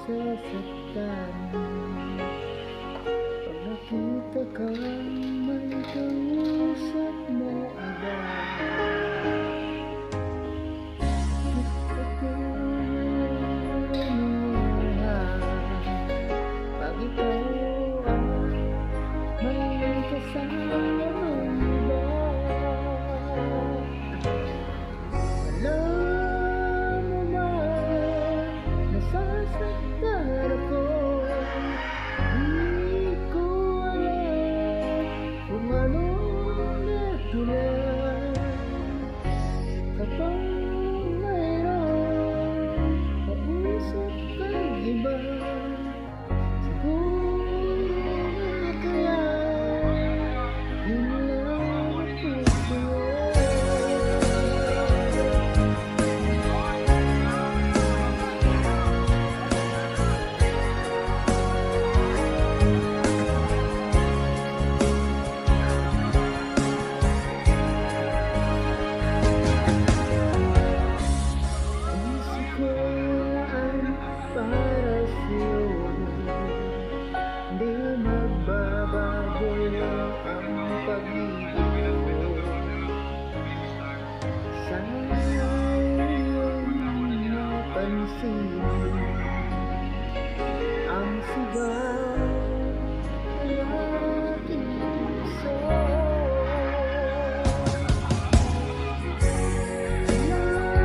nasasaktan pag nakita kang may kausap na iba. Bakit ako nanuha pag ikaw may kasamang iba? Alam mo ba, nasasaktan ako. Di ko alam kung anong dahilan kapag mayroong kausap kang iba. Magbabago ang pag-ibig ko. Sayang napansin ang sigaw ng aking puso.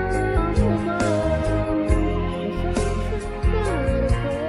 Alam mo ba, nasasaktan ako.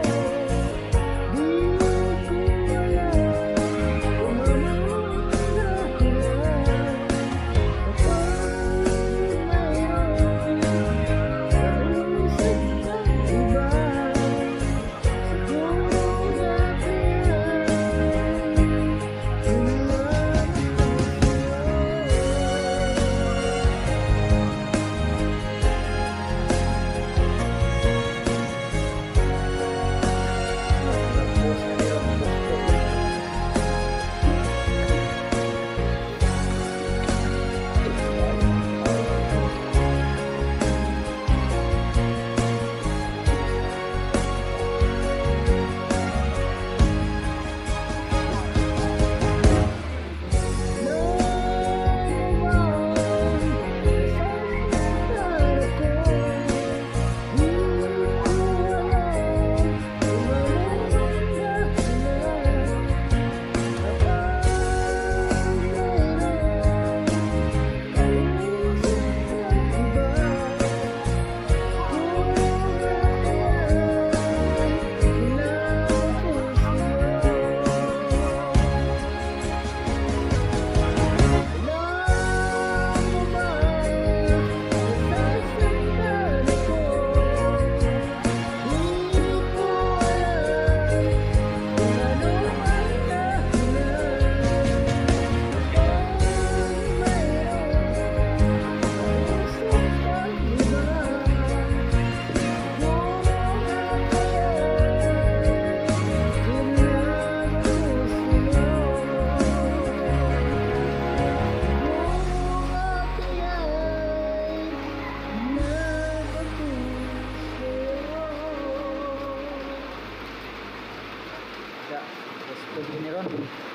Terus begini Ron.